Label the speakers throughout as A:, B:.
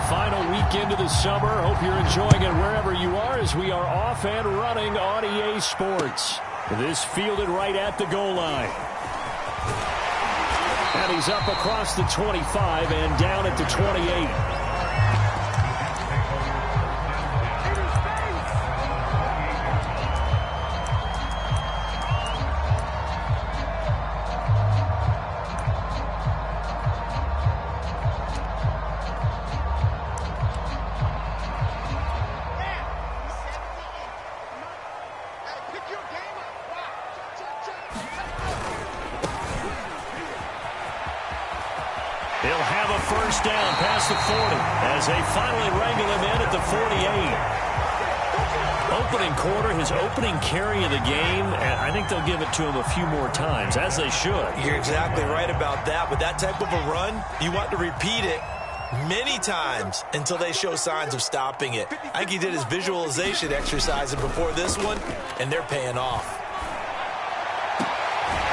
A: final weekend of the summer. Hope you're enjoying it wherever you are as we are off and running on EA Sports. This fielded right at the goal line. And he's up across the 25 and down at the 28. He'll have a first down past the 40 as they finally wrangle him in at the 48. Opening quarter, his opening carry of the game, and I think they'll give it to him a few more times, as they should.
B: You're exactly right about that. With that type of a run, you want to repeat it many times until they show signs of stopping it. I think he did his visualization exercise before this one, and they're paying off.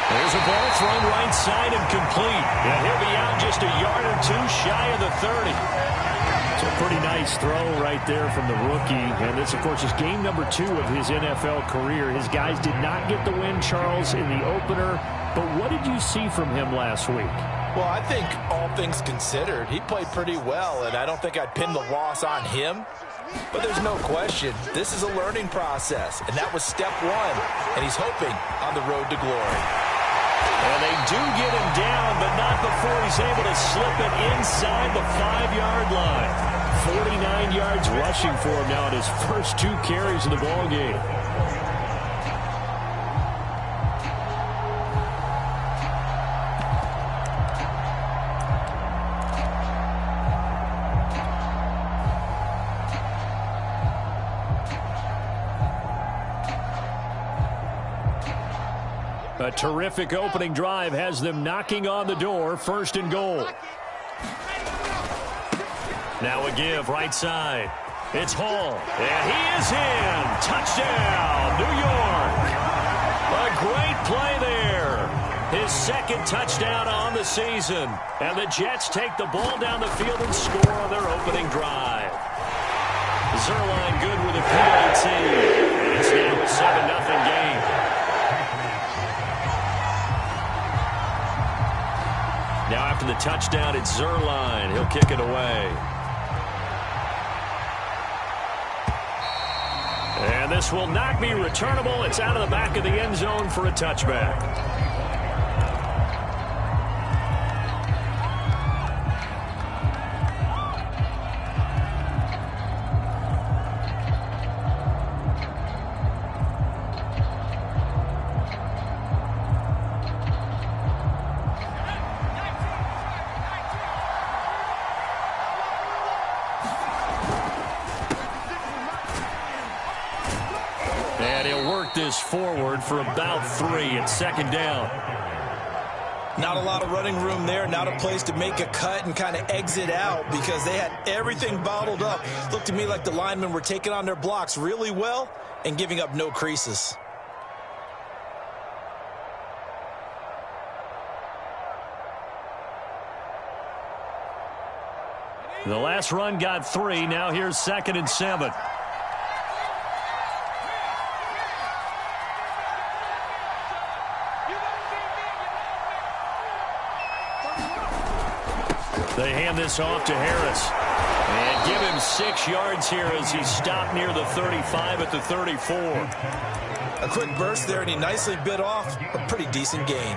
A: There's a ball thrown right side and complete. And he'll be out just a yard or two shy of the 30. It's a pretty nice throw right there from the rookie. And this, of course, is game number 2 of his NFL career. His guys did not get the win, Charles, in the opener. But what did you see from him last week?
B: Well, I think all things considered, he played pretty well, and I don't think I'd pin the loss on him. But there's no question, this is a learning process, and that was step 1, and he's hoping on the road to glory.
A: And they do get him down, but not before he's able to slip it inside the 5-yard line. 49 yards rushing for him now in his first 2 carries of the ballgame. A terrific opening drive has them knocking on the door, 1st and goal. Now a give right side. It's Hall, and he is in. Touchdown, New York. A great play there. His 2nd touchdown on the season. And the Jets take the ball down the field and score on their opening drive. Zerline good with a PAT. It's now a 7-0 game. Now after the touchdown, it's Zerline. He'll kick it away. And this will not be returnable. It's out of the back of the end zone for a touchback. This forward for about 3 at 2nd down.
B: Not a lot of running room there, not a place to make a cut and kind of exit out because they had everything bottled up. Looked to me like the linemen were taking on their blocks really well and giving up no creases.
A: The last run got 3. Now here's 2nd and 7. They hand this off to Harris. And give him 6 yards here as he stopped near the 35 at the 34.
B: A quick burst there, and he nicely bit off a pretty decent gain.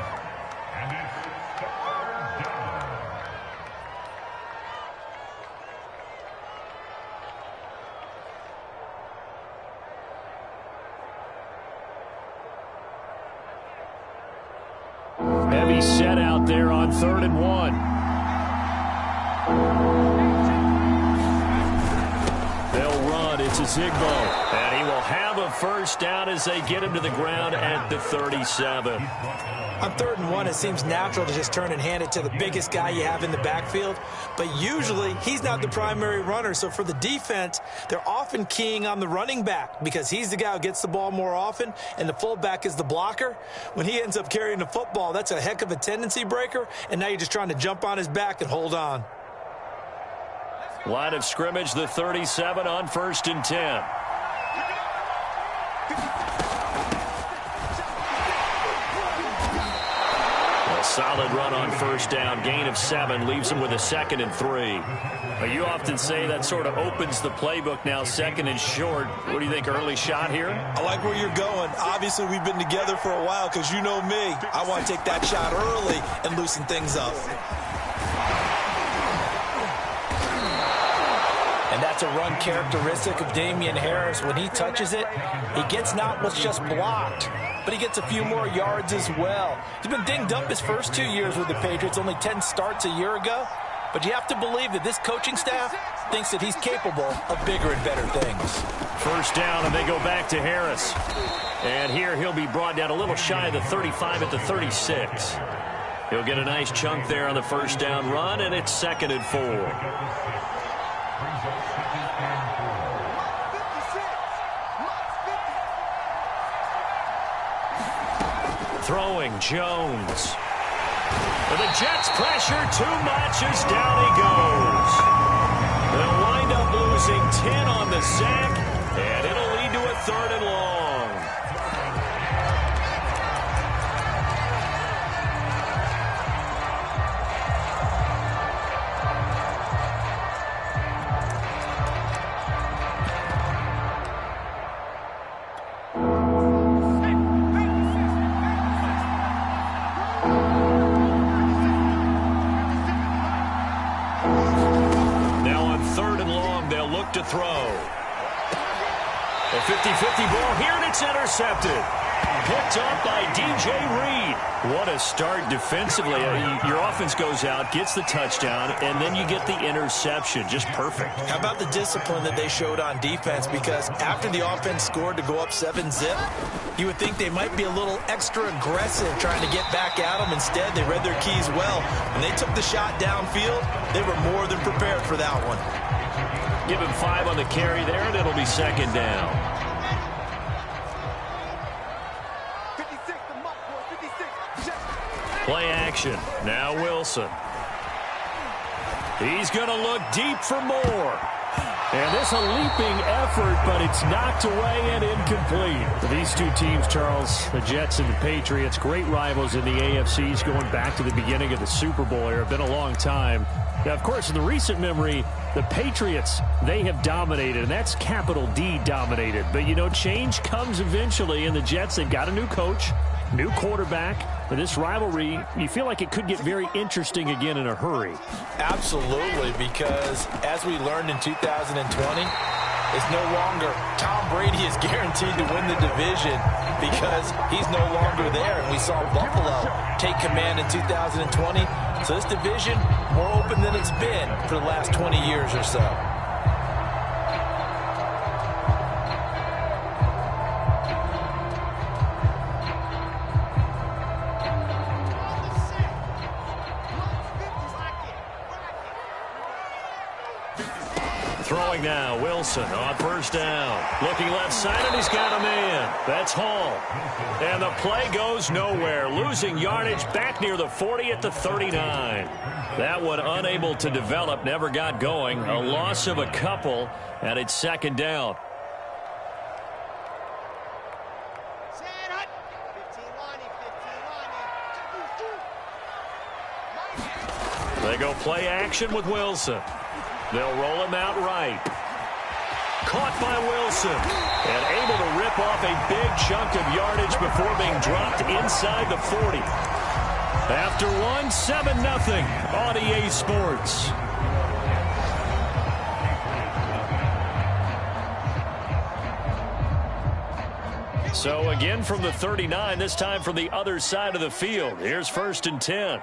A: Heavy set out there on 3rd and 1. They'll run. It's a Zigbo. And he will have a first down as they get him to the ground at the 37.
B: On 3rd and 1, it seems natural to just turn and hand it to the biggest guy you have in the backfield. But usually, he's not the primary runner. So for the defense, they're often keying on the running back because he's the guy who gets the ball more often, and the fullback is the blocker. When he ends up carrying the football, that's a heck of a tendency breaker, and now you're just trying to jump on his back and hold on.
A: Line of scrimmage, the 37 on 1st and 10. A solid run on 1st down. Gain of 7 leaves him with a 2nd and 3. Well, you often say that sort of opens the playbook now, 2nd and short. What do you think, early shot here?
B: I like where you're going. Obviously, we've been together for a while because you know me. I want to take that shot early and loosen things up. And that's a run characteristic of Damian Harris. When he touches it, he gets not what's just blocked, but he gets a few more yards as well. He's been dinged up his first 2 years with the Patriots, only 10 starts a year ago. But you have to believe that this coaching staff thinks that he's capable of bigger and better things.
A: 1st down, and they go back to Harris. And here he'll be brought down a little shy of the 35 at the 36. He'll get a nice chunk there on the 1st down run, and it's 2nd and 4. Throwing, Jones. But the Jets pressure too much as down he goes. They'll wind up losing 10 on the sack, and it'll lead to a 3rd and long. To throw. A 50-50 ball here, and it's intercepted. Picked up by DJ Reed. What a start defensively. Your offense goes out, gets the touchdown, and then you get the interception. Just perfect.
B: How about the discipline that they showed on defense? Because after the offense scored to go up 7-zip, you would think they might be a little extra aggressive trying to get back at them. Instead, they read their keys well. When they took the shot downfield, they were more than prepared for that one.
A: Give him 5 on the carry there, and it'll be 2nd down.
C: 56,
A: Play action. Now Wilson. He's going to look deep for more. And this a leaping effort, but it's knocked away and incomplete. These two teams, Charles, the Jets and the Patriots, great rivals in the AFCs going back to the beginning of the Super Bowl era. Been a long time. Now, of course, in the recent memory, the Patriots, they have dominated, and that's capital D dominated. But, you know, change comes eventually, and the Jets, they've got a new coach, new quarterback. And this rivalry, you feel like it could get very interesting again in a hurry.
B: Absolutely, because as we learned in 2020, it's no longer Tom Brady is guaranteed to win the division because he's no longer there. And we saw Buffalo take command in 2020. So this division, more open than it's been for the last 20 years or so.
A: Throwing now, Wilson on 1st down. Looking left side, and he's got a man. That's Hall. And the play goes nowhere. Losing yardage back near the 40 at the 39. That one unable to develop, never got going. A loss of a couple, and it's 2nd down. They go play action with Wilson. They'll roll him out right. Caught by Wilson. And able to rip off a big chunk of yardage before being dropped inside the 40. After one, 7-0 on EA Sports. So again from the 39, this time from the other side of the field. Here's 1st and 10.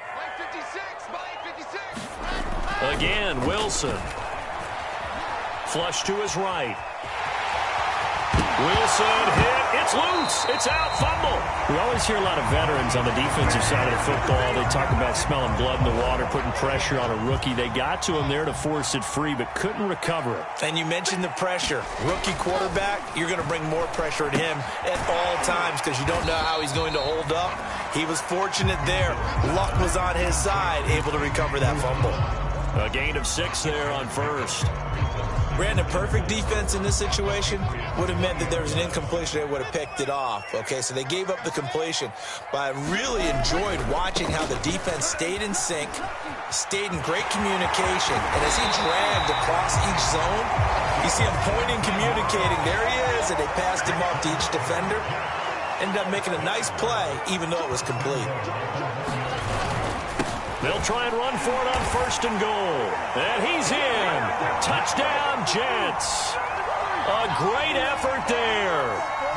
A: Again, Wilson. Flush to his right. Wilson hit. It's loose. It's out. Fumble. We always hear a lot of veterans on the defensive side of the football. They talk about smelling blood in the water, putting pressure on a rookie. They got to him there to force it free, but couldn't recover it.
B: And you mentioned the pressure. Rookie quarterback, you're going to bring more pressure at him at all times because you don't know how he's going to hold up. He was fortunate there. Luck was on his side, able to recover that fumble.
A: A gain of 6 there on first.
B: Brandon, perfect defense in this situation would have meant that there was an incompletion. They would have picked it off. Okay, so they gave up the completion. But I really enjoyed watching how the defense stayed in sync, stayed in great communication. And as he dragged across each zone, you see him pointing, communicating. There he is, and they passed him off to each defender. Ended up making a nice play, even though it was complete.
A: They'll try and run for it on first and goal. And he's in. Touchdown, Jets. A great effort there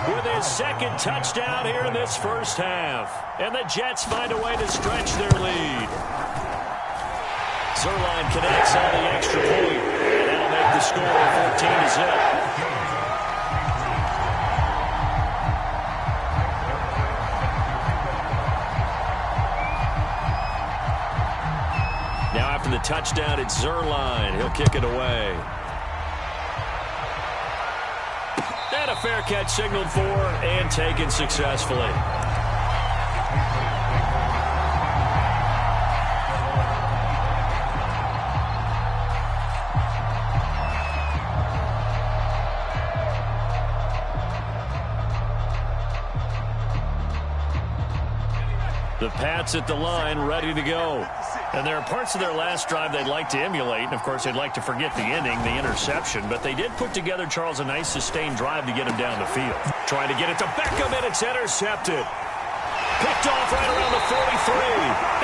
A: with his second touchdown here in this first half. And the Jets find a way to stretch their lead. Zerline connects on the extra point. And that'll make the score 14-0. After the touchdown, it's Zerline. He'll kick it away. And a fair catch signaled for and taken successfully. The Pats at the line, ready to go. And there are parts of their last drive they'd like to emulate. And, of course, they'd like to forget the ending, the interception. But they did put together, Charles, a nice sustained drive to get him down the field. Trying to get it to Beckham, and it's intercepted. Picked off right around the 43.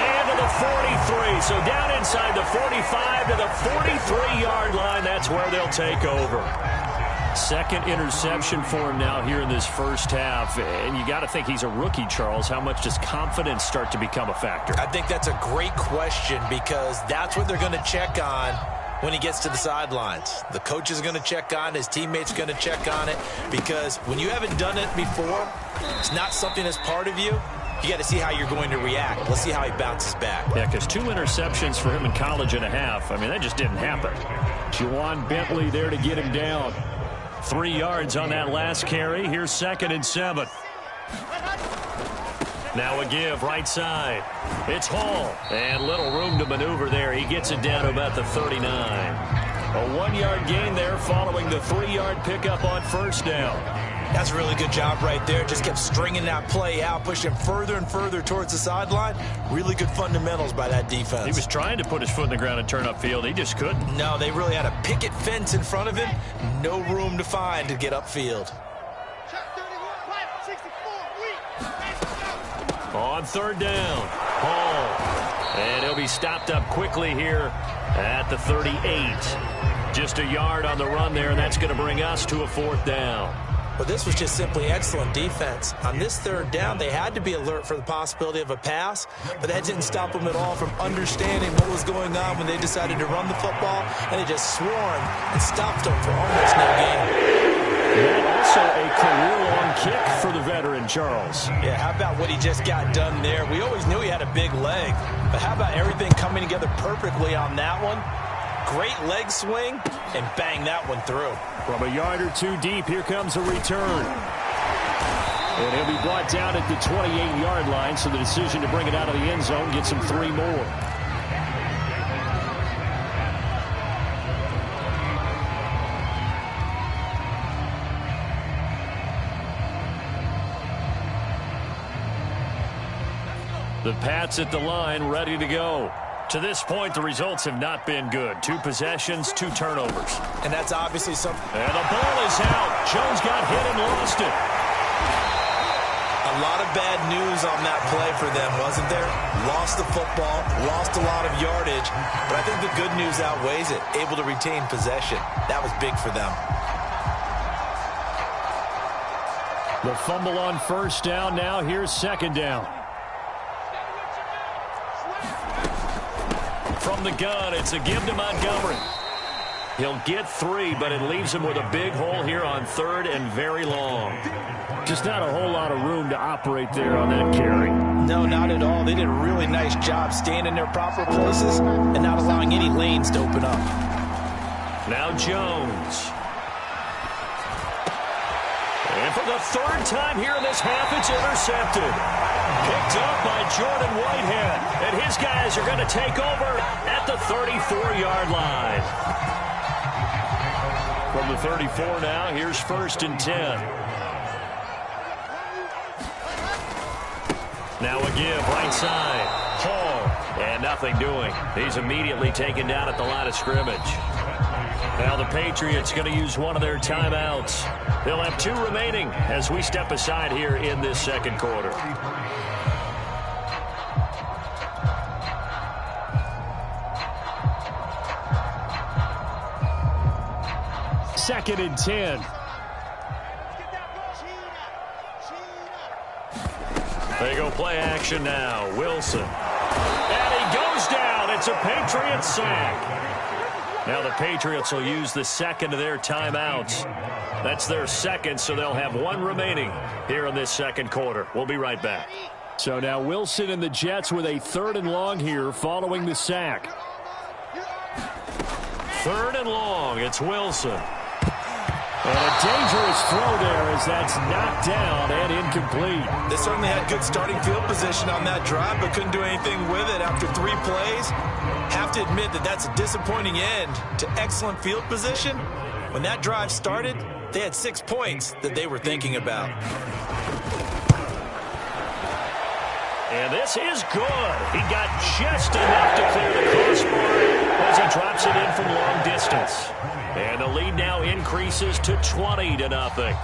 A: And to the 43. So down inside the 45 to the 43-yard line. That's where they'll take over. Second interception for him now here in this first half. And you got to think he's a rookie, Charles. How much does confidence start to become a factor?
B: I think that's a great question because that's what they're going to check on when he gets to the sidelines. The coach is going to check on it. His teammates are going to check on it because when you haven't done it before, it's not something that's part of you. You got to see how you're going to react. Let's see how he bounces back.
A: Yeah, because 2 interceptions for him in college and a half. I mean, that just didn't happen. Juwan Bentley there to get him down. 3 yards on that last carry. Here's 2nd and 7. Now a give right side. It's Hall. And little room to maneuver there. He gets it down to about the 39. A 1-yard gain there following the 3-yard pickup on first down.
B: That's a really good job right there. Just kept stringing that play out, pushing further and further towards the sideline. Really good fundamentals by that defense.
A: He was trying to put his foot in the ground and turn upfield. He just couldn't.
B: No, they really had a picket fence in front of him. No room to find to get upfield.
A: On third down, Hall. And he'll be stopped up quickly here at the 38. Just a yard on the run there, and that's going to bring us to a 4th down.
B: But this was just simply excellent defense. On this 3rd down, they had to be alert for the possibility of a pass, but that didn't stop them at all from understanding what was going on when they decided to run the football, and they just swarmed and stopped them for almost no gain.
A: And also a career-long kick for the veteran, Charles.
B: Yeah, how about what he just got done there? We always knew he had a big leg, but how about everything coming together perfectly on that one? Great leg swing, and bang that one through.
A: From a yard or 2 deep, here comes a return. And he'll be brought down at the 28-yard line, so the decision to bring it out of the end zone gets him 3 more. The Pats at the line, ready to go. To this point, the results have not been good. 2 possessions, 2 turnovers.
B: And that's obviously something.
A: And the ball is out. Jones got hit and lost it.
B: A lot of bad news on that play for them, wasn't there? Lost the football, lost a lot of yardage, but I think the good news outweighs it. Able to retain possession. That was big for them.
A: The fumble on first down. Now here's 2nd down. From the gun, it's a give to Montgomery. He'll get 3, but it leaves him with a big hole here on 3rd and very long. Just not a whole lot of room to operate there on that carry.
B: No, not at all. They did a really nice job staying in their proper places and not allowing any lanes to open up.
A: Now Jones. And for the 3rd time here in this half, it's intercepted. Picked up by Jordan Whitehead. And his guys are going to take over at the 34-yard line. From the 34 now, here's 1st and 10. Now a give, right side. Hall, and nothing doing. He's immediately taken down at the line of scrimmage. Now the Patriots going to use one of their timeouts. They'll have 2 remaining as we step aside here in this second quarter. Second and 10. They go play action now. Wilson. And he goes down. It's a Patriots sack. Now the Patriots will use the second of their timeouts. That's their second, so they'll have 1 remaining here in this second quarter. We'll be right back. So now Wilson and the Jets with a 3rd and long here following the sack. 3rd and long. It's Wilson. And a dangerous throw there as that's knocked down and incomplete.
B: They certainly had good starting field position on that drive, but couldn't do anything with it after 3 plays. Have to admit that that's a disappointing end to excellent field position. When that drive started, they had 6 points that they were thinking about.
A: And this is good. He got just enough to clear the crossbar as he drops it in from long distance. And the lead now increases to 20-0.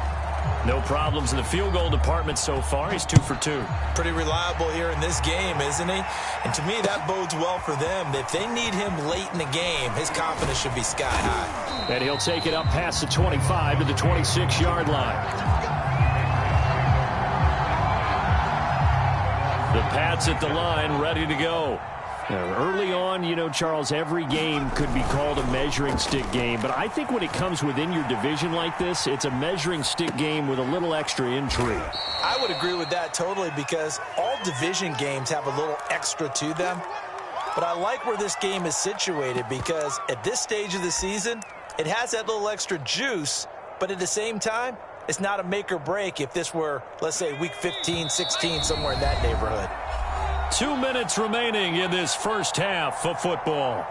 A: No problems in the field goal department so far. He's 2 for 2.
B: Pretty reliable here in this game, isn't he? And to me, that bodes well for them. If they need him late in the game, his confidence should be sky high.
A: And he'll take it up past the 25 to the 26-yard line. The Pats at the line, ready to go. Early on, you know, Charles, every game could be called a measuring stick game. But I think when it comes within your division like this, it's a measuring stick game with a little extra intrigue.
B: I would agree with that totally because all division games have a little extra to them. But I like where this game is situated because at this stage of the season, it has that little extra juice. But at the same time, it's not a make or break if this were, let's say, week 15, 16, somewhere in that neighborhood.
A: 2 minutes remaining in this first half of football.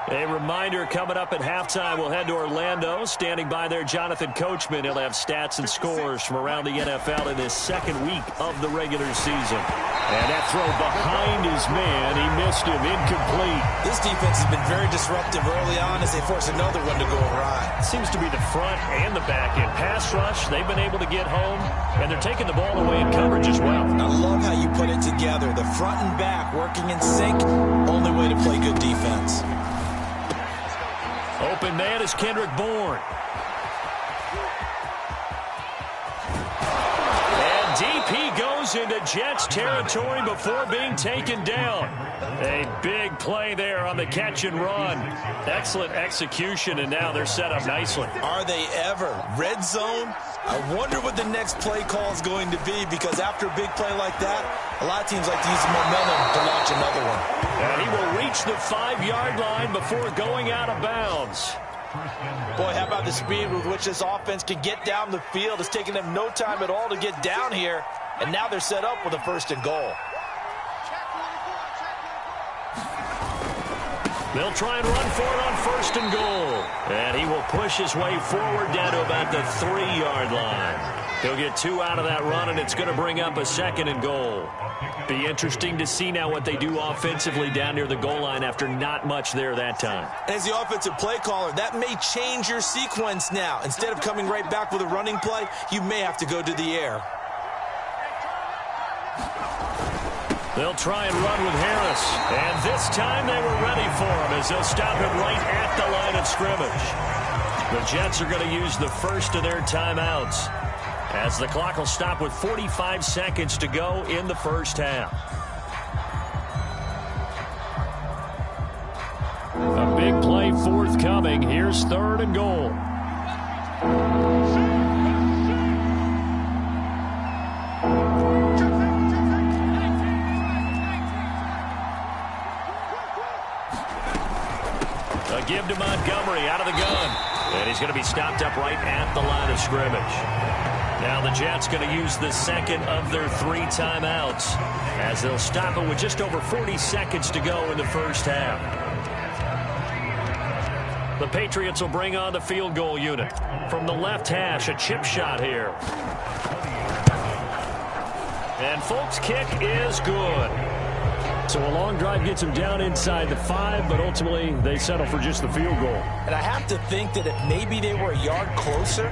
A: A reminder coming up at halftime, we'll head to Orlando. Standing by there, Jonathan Coachman. He'll have stats and scores from around the NFL in this second week of the regular season. And that throw behind his man, he missed him, incomplete.
B: This defense has been very disruptive early on as they force another one to go awry.
A: Seems to be the front and the back end. Pass rush, they've been able to get home, and they're taking the ball away in coverage as well.
B: I love how you put it together. The front and back working in sync, only way to play good defense.
A: Open man is Kendrick Bourne. And deep he goes into Jets territory before being taken down. A big play there on the catch and run. Excellent execution, and now they're set up nicely.
B: Are they ever? Red zone? I wonder what the next play call is going to be because after a big play like that, a lot of teams like to use the momentum to launch another one.
A: And he will reach the 5-yard line before going out of bounds.
B: Boy, how about the speed with which this offense can get down the field? It's taking them no time at all to get down here, and now they're set up with a 1st and goal.
A: They'll try and run for it on 1st and goal. And he will push his way forward down to about the 3-yard line. He'll get 2 out of that run, and it's going to bring up a 2nd and goal. Be interesting to see now what they do offensively down near the goal line after not much there that time.
B: As the offensive play caller, that may change your sequence now. Instead of coming right back with a running play, you may have to go to the air.
A: They'll try and run with Harris. And this time they were ready for him as they'll stop him right at the line of scrimmage. The Jets are going to use the first of their timeouts as the clock will stop with 45 seconds to go in the first half. A big play forthcoming. Here's 3rd and goal. A give to Montgomery out of the gun. And he's going to be stopped up right at the line of scrimmage. Now the Jets going to use the second of their 3 timeouts as they'll stop it with just over 40 seconds to go in the first half. The Patriots will bring on the field goal unit. From the left hash, a chip shot here. And Folk's kick is good.
D: So a long drive gets them down inside the 5, but ultimately they settle for just the field goal.
B: And I have to think that if maybe they were a yard closer,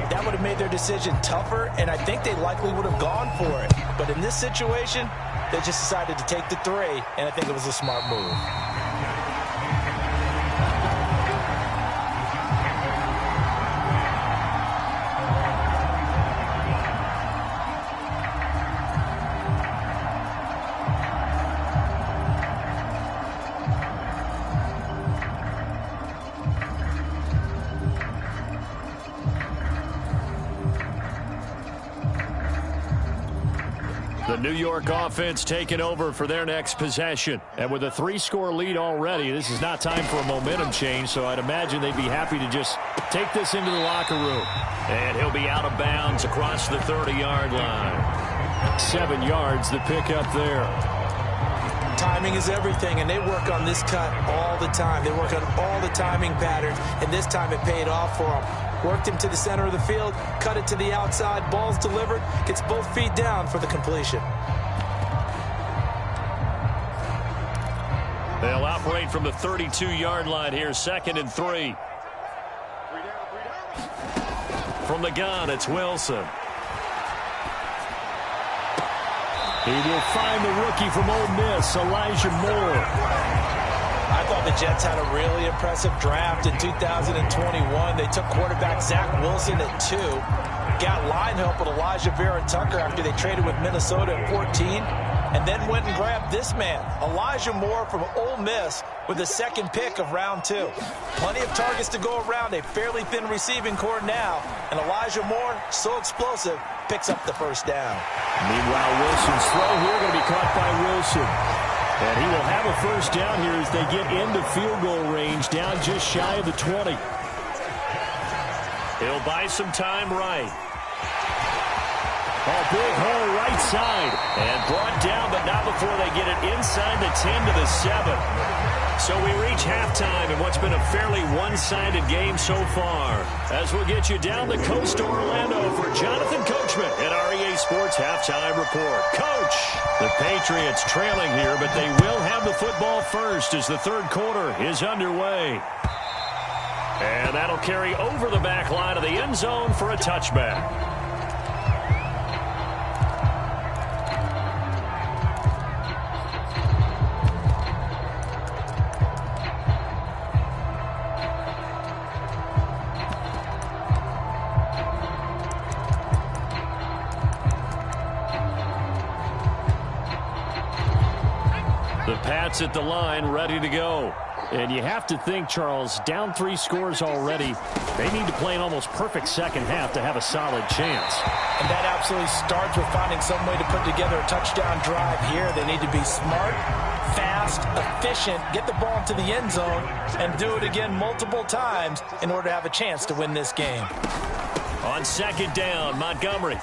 B: that would have made their decision tougher, and I think they likely would have gone for it. But in this situation, they just decided to take the 3, and I think it was a smart move.
A: The New York offense taking over for their next possession. And with a 3-score lead already, this is not time for a momentum change, so I'd imagine they'd be happy to just take this into the locker room. And he'll be out of bounds across the 30-yard line. 7 yards, the pickup there.
B: Timing is everything, and they work on this cut all the time. They work on all the timing patterns, and this time it paid off for them. Worked him to the center of the field, cut it to the outside, ball's delivered, gets both feet down for the completion.
A: They'll operate from the 32-yard line here, 2nd and 3. From the gun, it's Wilson. He will find the rookie from Ole Miss, Elijah Moore.
B: I thought the Jets had a really impressive draft in 2021. They took quarterback Zach Wilson at 2. Got line help with Elijah Vera Tucker after they traded with Minnesota at 14. And then went and grabbed this man, Elijah Moore from Ole Miss, with the 2nd pick of round 2. Plenty of targets to go around, a fairly thin receiving core now. And Elijah Moore, so explosive, picks up the first down.
A: Meanwhile, Wilson's throw here going to be caught by Wilson. And he will have a first down here as they get into field goal range, down just shy of the 20. He'll buy some time right. A big hole right side. And brought down, but not before they get it inside the 10 to the 7. So we reach halftime in what's been a fairly one-sided game so far. As we'll get you down the coast to Orlando for Jonathan Coachman at our EA Sports Halftime Report. Coach, the Patriots trailing here, but they will have the football first as the 3rd quarter is underway. And that'll carry over the back line of the end zone for a touchback. The Pats at the line, ready to go.
D: And you have to think, Charles, down 3 scores already, they need to play an almost perfect second half to have a solid chance.
B: And that absolutely starts with finding some way to put together a touchdown drive here. They need to be smart, fast, efficient, get the ball into the end zone, and do it again multiple times in order to have a chance to win this game.
A: On 2nd down, Montgomery.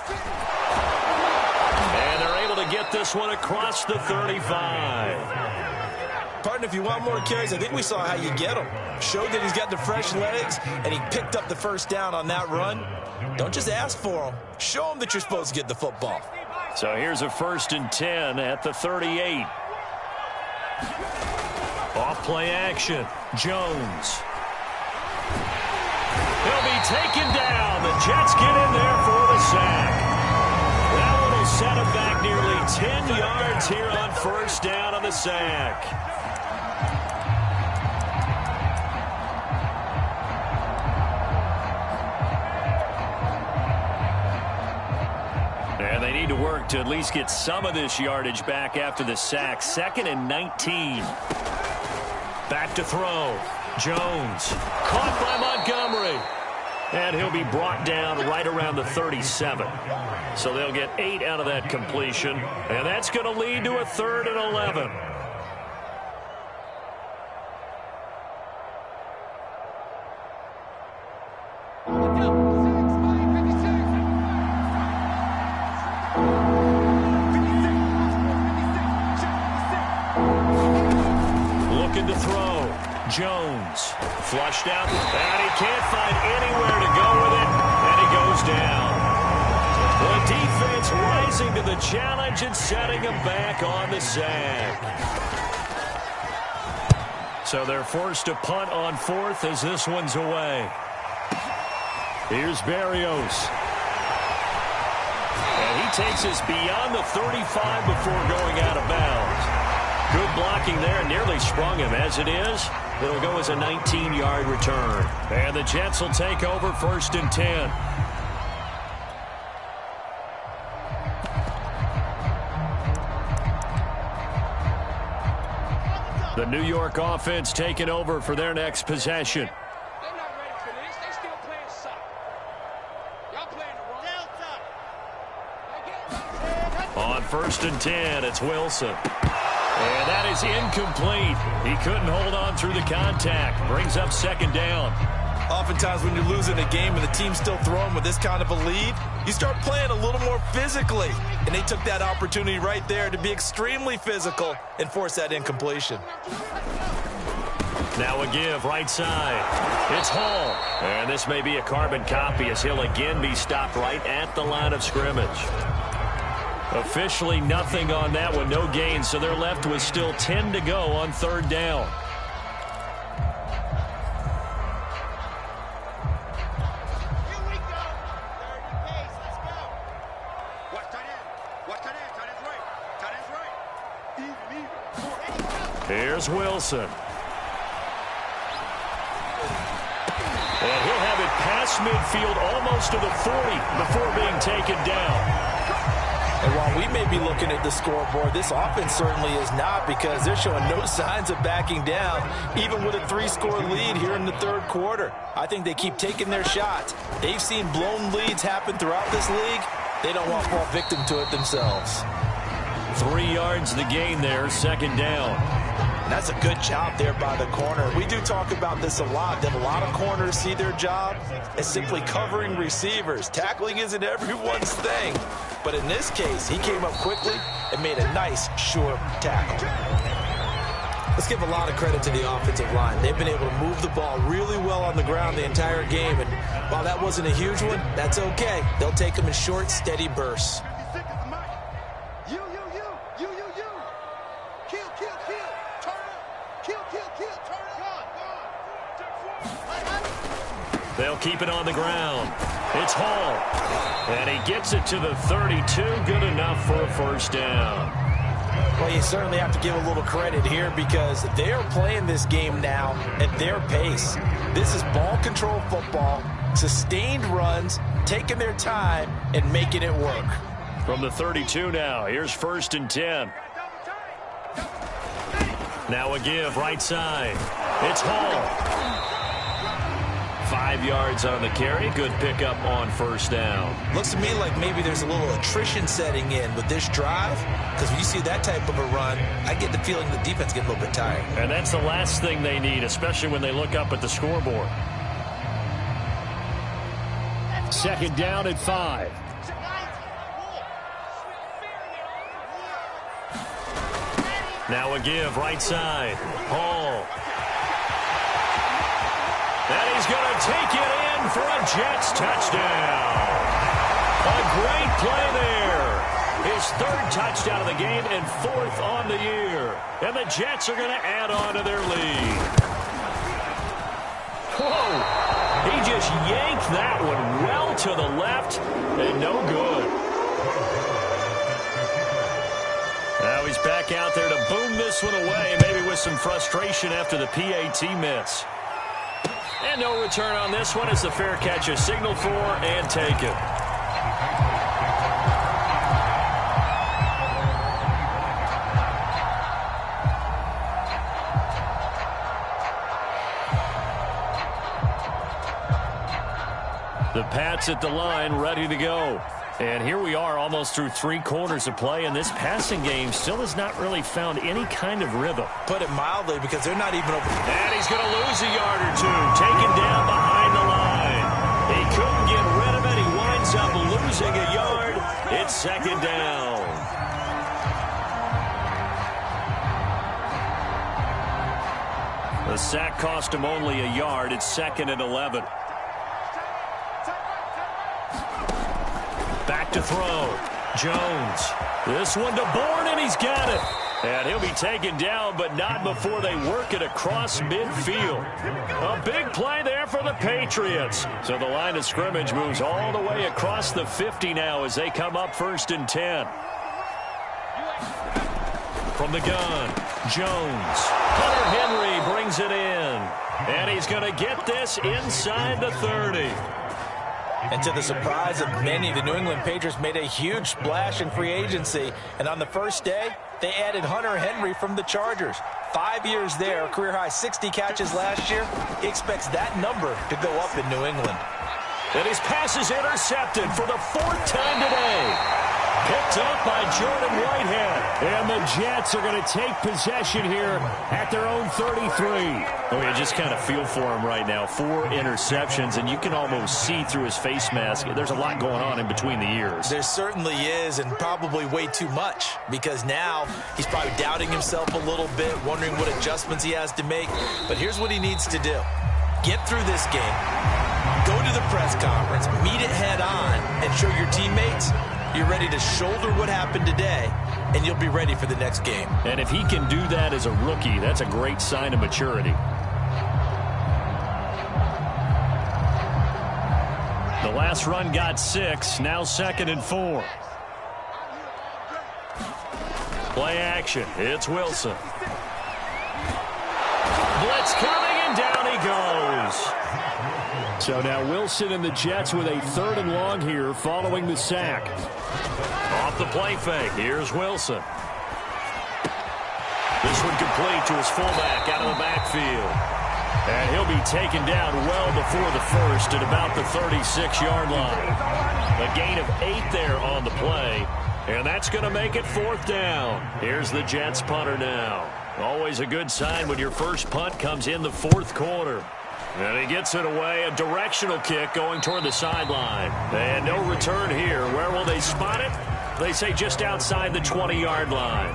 A: And they're able to get this one across the 35.
B: Partner, if you want more carries, I think we saw how you get them. Showed that he's got the fresh legs, and he picked up the first down on that run. Don't just ask for them. Show them that you're supposed to get the football.
A: So here's a 1st and 10 at the 38. Off play action. Jones. He'll be taken down. The Jets get in there for the sack. That one will set him back nearly 10 yards here on 1st down on the sack. And they need to work to at least get some of this yardage back after the sack. 2nd and 19. Back to throw. Jones. Caught by Montgomery. And he'll be brought down right around the 37. So they'll get 8 out of that completion. And that's going to lead to a 3rd and 11. looking to throw. Jones flushed out, and he can't find anywhere to go with it, and he goes down. The defense rising to the challenge and setting him back on the sack. So they're forced to punt on fourth as this one's away. Here's Berrios. And he takes us beyond the 35 before going out of bounds. Good blocking there, and nearly sprung him. As it is, it'll go as a 19-yard return. And the Jets will take over 1st and 10. The New York offense taking over for their next possession.
C: They're not ready for this. They still playing soft. Y'all playing the wrong.
A: On 1st and 10, it's Wilson. And that is incomplete. He couldn't hold on through the contact. Brings up 2nd down.
B: Oftentimes when you're losing a game and the team's still throwing with this kind of a lead, you start playing a little more physically. And they took that opportunity right there to be extremely physical and force that incompletion.
A: Now a give right side. It's Hall. And this may be a carbon copy as he'll again be stopped right at the line of scrimmage. Officially nothing on that one, no gain, so they're left with still 10 to go on 3rd down.
C: Here we go. 30 pace. Let's go. Watch tight end. Watch tight end. Tight end's right. Tight end's right. Even.
A: Here's Wilson. And he'll have it past midfield almost to the 40 before being taken down.
B: And while we may be looking at the scoreboard, this offense certainly is not, because they're showing no signs of backing down, even with a 3-score lead here in the 3rd quarter. I think they keep taking their shots. They've seen blown leads happen throughout this league. They don't want to fall victim to it themselves.
A: 3 yards the gain there, 2nd down.
B: And that's a good job there by the corner. We do talk about this a lot, that a lot of corners see their job as simply covering receivers. Tackling isn't everyone's thing. But in this case, he came up quickly and made a nice, sure tackle. Let's give a lot of credit to the offensive line. They've been able to move the ball really well on the ground the entire game. And while that wasn't a huge one, that's okay. They'll take them in short, steady bursts.
C: You. Kill. Turn up. Kill. Turn up.
A: They'll keep it on the ground. It's Hall. And he gets it to the 32. Good enough for a 1st down.
B: Well, you certainly have to give a little credit here, because they're playing this game now at their pace. This is ball control football, sustained runs, taking their time, and making it work.
A: From the 32 now, here's 1st and 10. Now a give right side. It's Hall. 5 yards on the carry. Good pickup on 1st down.
B: Looks to me like maybe there's a little attrition setting in with this drive, because when you see that type of a run, I get the feeling the defense gets a little bit tired.
A: And that's the last thing they need, especially when they look up at the scoreboard.
D: 2nd down at 5.
A: Now a give right side. Hall. And he's going to take it in for a Jets touchdown. A great play there. His 3rd touchdown of the game and 4th on the year. And the Jets are going to add on to their lead. Whoa. He just yanked that one well to the left and no good. Now he's back out there to boom this one away, maybe with some frustration after the PAT miss. And no return on this one as the fair catch is signaled for and taken. The Pats at the line, ready to go. And here we are almost through 3 quarters of play, and this passing game still has not really found any kind of rhythm.
B: Put it mildly, because they're not even open.
A: And he's going to lose a yard or 2, taken down behind the line. He couldn't get rid of it. He winds up losing a yard. It's 2nd down. The sack cost him only a yard. It's 2nd and 11. Back to throw. Jones. This one to Bourne, and he's got it. And he'll be taken down, but not before they work it across midfield. A big play there for the Patriots. So the line of scrimmage moves all the way across the 50 now as they come up 1st and 10. From the gun, Jones. Hunter Henry brings it in. And he's going to get this inside the 30.
B: And to the surprise of many, the New England Patriots made a huge splash in free agency. And on the first day, they added Hunter Henry from the Chargers. 5 years there, career-high 60 catches last year. He expects that number to go up in New England.
A: And his pass is intercepted for the 4th time today. Picked up by Jordan Whitehead.
D: And the Jets are going to take possession here at their own 33.
A: Oh, you just kind of feel for him right now. 4 interceptions, and you can almost see through his face mask. There's a lot going on in between the ears.
B: There certainly is, and probably way too much, because now he's probably doubting himself a little bit, wondering what adjustments he has to make. But here's what he needs to do. Get through this game, go to the press conference, meet it head on, and show your teammates you're ready to shoulder what happened today, and you'll be ready for the next game.
A: And if he can do that as a rookie, that's a great sign of maturity. The last run got 6, now 2nd and 4. Play action, it's Wilson. Blitz coming, and down he goes.
D: So now Wilson and the Jets with a 3rd and long here following the sack.
A: Off the play fake, here's Wilson. This one complete to his fullback out of the backfield. And he'll be taken down well before the 1st at about the 36-yard line. A gain of 8 there on the play. And that's going to make it 4th down. Here's the Jets punter now. Always a good sign when your first punt comes in the 4th quarter. And he gets it away, a directional kick going toward the sideline. And no return here. Where will they spot it? They say just outside the 20-yard line.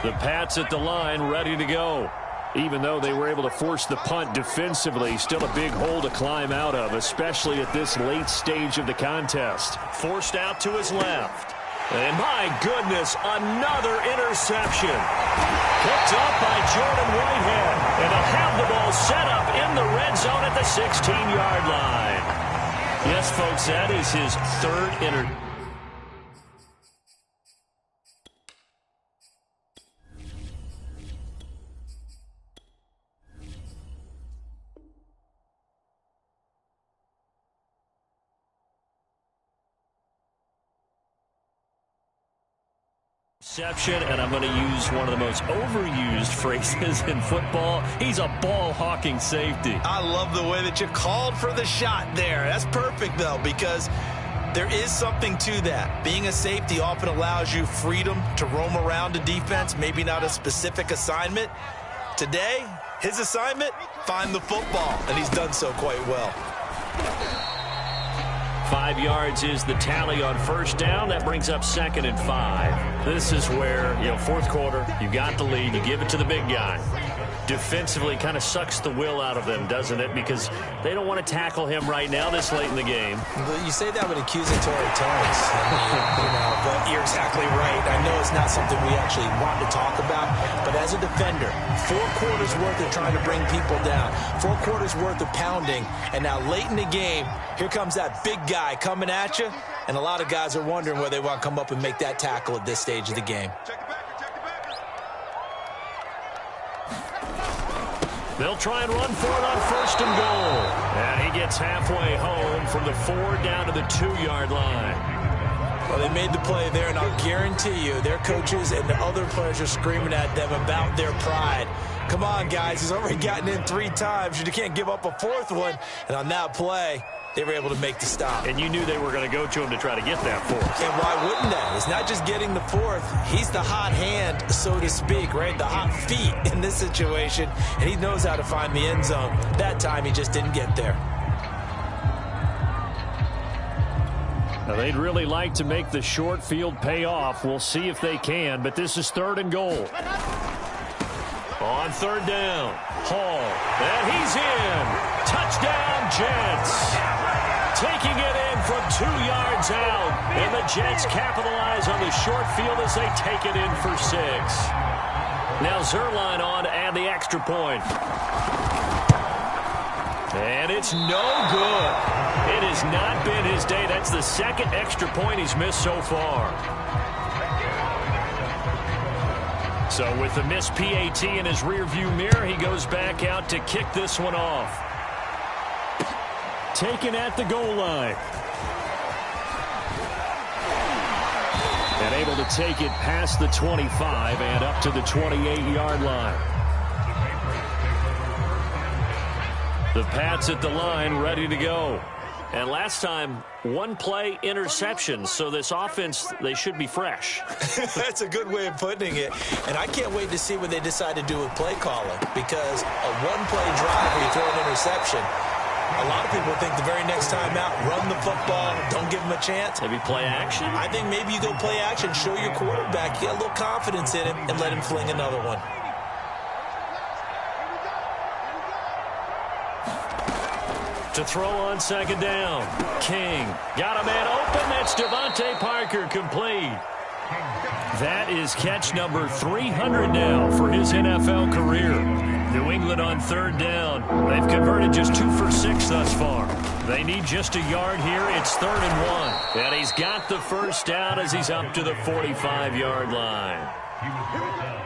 A: The Pats at the line, ready to go. Even though they were able to force the punt defensively, still a big hole to climb out of, especially at this late stage of the contest. Forced out to his left. And my goodness, another interception. Picked up by Jordan Whitehead. And they'll have the ball set up in the red zone at the 16-yard line. Yes, folks, that is his 3rd interception. And I'm going to use one of the most overused phrases in football. He's a ball-hawking safety.
B: I love the way that you called for the shot there. That's perfect, though, because there is something to that. Being a safety often allows you freedom to roam around a defense, maybe not a specific assignment. Today, his assignment, find the football, and he's done so quite well.
A: 5 yards is the tally on 1st down. That brings up 2nd and 5. This is where, 4th quarter, you got the lead, you give it to the big guy. Defensively kind of sucks the will out of them, doesn't it? Because they don't want to tackle him right now this late in the game.
B: You say that with accusatory tones. But you're exactly right. I know it's not something we actually want to talk about, but as a defender, 4 quarters worth of trying to bring people down, 4 quarters worth of pounding, and now late in the game, here comes that big guy coming at you, and a lot of guys are wondering whether they want to come up and make that tackle at this stage of the game.
A: They'll try and run for it on 1st and goal. And he gets halfway home from the 4 down to the 2-yard line.
B: Well, they made the play there, and I'll guarantee you their coaches and the other players are screaming at them about their pride. Come on, guys. He's already gotten in 3 times. You can't give up a 4th one. And on that play, they were able to make the stop.
A: And you knew they were going to go to him to try to get that 4th.
B: And why wouldn't they? It's not just getting the 4th. He's the hot hand, so to speak, right? The hot feet in this situation. And he knows how to find the end zone. That time, he just didn't get there.
D: They'd really like to make the short field pay off. We'll see if they can, but this is 3rd and goal.
A: On 3rd down, Hall, and he's in. Touchdown, Jets. Taking it in from 2 yards out, and the Jets capitalize on the short field as they take it in for 6. Now Zerline on to add the extra point. And it's no good. It has not been his day. That's the 2nd extra point he's missed so far. So with the missed PAT in his rearview mirror, he goes back out to kick this one off. Taken at the goal line. And able to take it past the 25 and up to the 28-yard line. The Pats at the line, ready to go. And last time, 1-play interception. So this offense, they should be fresh.
B: That's a good way of putting it. And I can't wait to see what they decide to do with play calling. Because a 1-play drive where you throw an interception, a lot of people think the very next time out, run the football, don't give them a chance.
A: Maybe play action?
B: I think maybe you go play action, show your quarterback, get a little confidence in him, and let him fling another one.
A: To throw on 2nd down. King got a man open. That's Devontae Parker, complete. That is catch number 300 now for his NFL career. New England on 3rd down. They've converted just 2 for 6 thus far. They need just a yard here. It's 3rd and 1. And he's got the first down as he's up to the 45-yard line.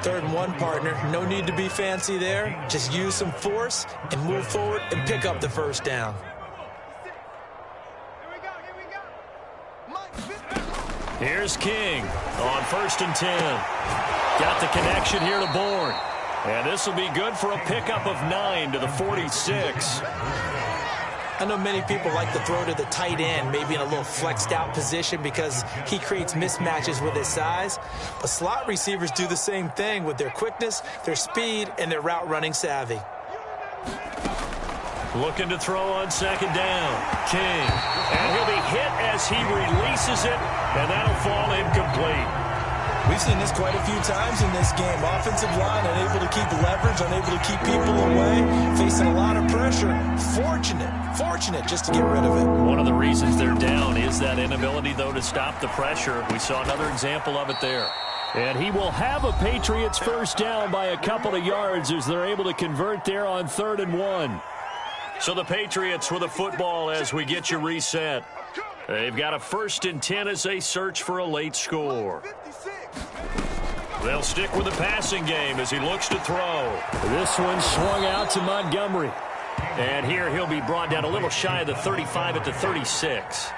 B: 3rd and 1, partner. No need to be fancy there. Just use some force and move forward and pick up the first down.
A: Here's King on 1st and 10. Got the connection here to Bourne. And this will be good for a pickup of 9 to the 46.
B: I know many people like to throw to the tight end, maybe in a little flexed out position because he creates mismatches with his size. But slot receivers do the same thing with their quickness, their speed, and their route running savvy.
A: Looking to throw on 2nd down. King. And he'll be hit as he releases it, and that'll fall incomplete.
B: We've seen this quite a few times in this game. Offensive line unable to keep leverage, unable to keep people away, facing a lot of pressure. Fortunate just to get rid of it.
A: One of the reasons they're down is that inability, though, to stop the pressure. We saw another example of it there.
D: And he will have a Patriots first down by a couple of yards as they're able to convert there on 3rd and 1.
A: So the Patriots with a football as we get you reset. They've got a 1st and 10 as they search for a late score. They'll stick with the passing game as he looks to throw.
D: This one swung out to Montgomery.
A: And here he'll be brought down a little shy of the 35 at the 36.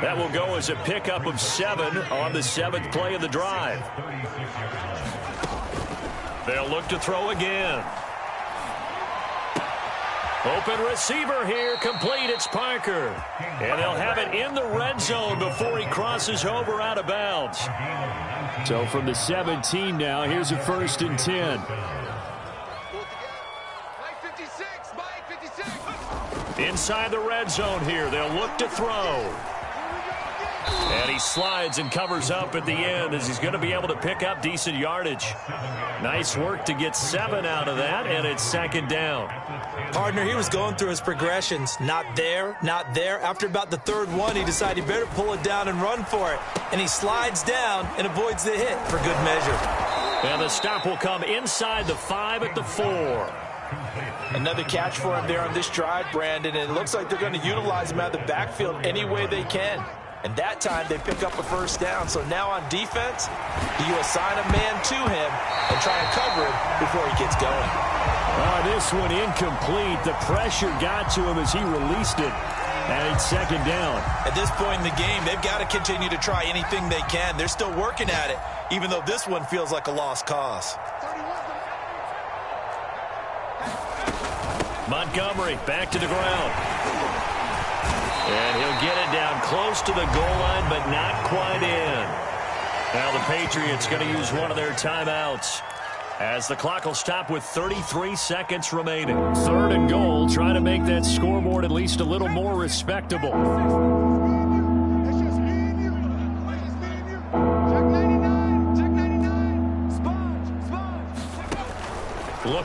A: That will go as a pickup of 7 on the 7th play of the drive. They'll look to throw again. Open receiver here, complete. It's Parker. And they'll have it in the red zone before he crosses over out of bounds.
D: So from the 17 now, here's a 1st and 10.
A: Inside the red zone here, they'll look to throw. And he slides and covers up at the end as he's going to be able to pick up decent yardage. Nice work to get 7 out of that, and it's 2nd down.
B: Partner, he was going through his progressions. Not there, not there. After about the 3rd one, he decided he better pull it down and run for it. And he slides down and avoids the hit for good measure.
A: And the stop will come inside the 5 at the 4.
B: Another catch for him there on this drive, Brandon, and it looks like they're going to utilize him out of the backfield any way they can. And that time they pick up a first down. So now on defense, do you assign a man to him and try and cover him before he gets going?
D: This one incomplete. The pressure got to him as he released it. And it's 2nd down.
B: At this point in the game, they've got to continue to try anything they can. They're still working at it, even though this one feels like a lost cause.
A: Montgomery back to the ground. And he'll get it down close to the goal line, but not quite in. Now the Patriots going to use one of their timeouts as the clock will stop with 33 seconds remaining.
D: 3rd and goal, trying to make that scoreboard at least a little more respectable.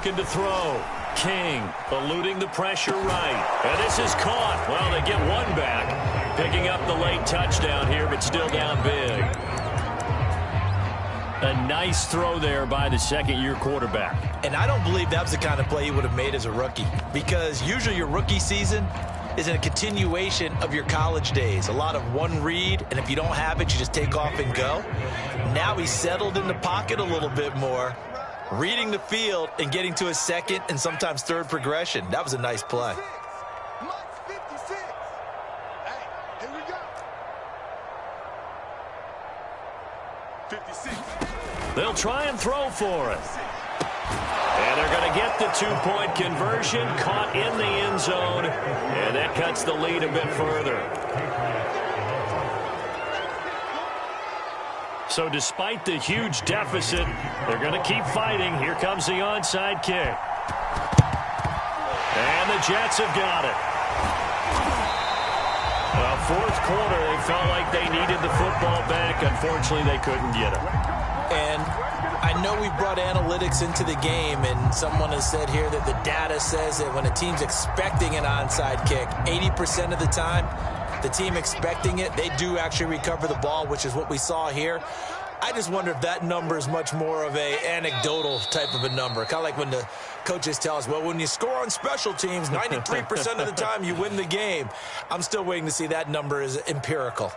A: looking to throw. King eluding the pressure right. And this is caught. Well, they get one back. Picking up the late touchdown here, but still down big. A nice throw there by the second-year quarterback.
B: And I don't believe that was the kind of play he would have made as a rookie, because usually your rookie season is in a continuation of your college days. A lot of one read, and if you don't have it, you just take off and go. Now he's settled in the pocket a little bit more, reading the field and getting to his second and sometimes third progression. That was a nice play.
A: They'll try and throw for it. And they're going to get the two-point conversion, caught in the end zone, and that cuts the lead a bit further. So despite the huge deficit, they're going to keep fighting. Here comes the onside kick. And the Jets have got it. Well, fourth quarter, they felt like they needed the football back. Unfortunately, they couldn't get it.
B: And I know we brought analytics into the game, and someone has said here that the data says that when a team's expecting an onside kick, 80% of the time, the team expecting it, they do actually recover the ball, which is what we saw here. I just wonder if that number is much more of a anecdotal type of a number. Kind of like when the coaches tell us, well, when you score on special teams, 93% of the time you win the game. I'm still waiting to see that number is empirical.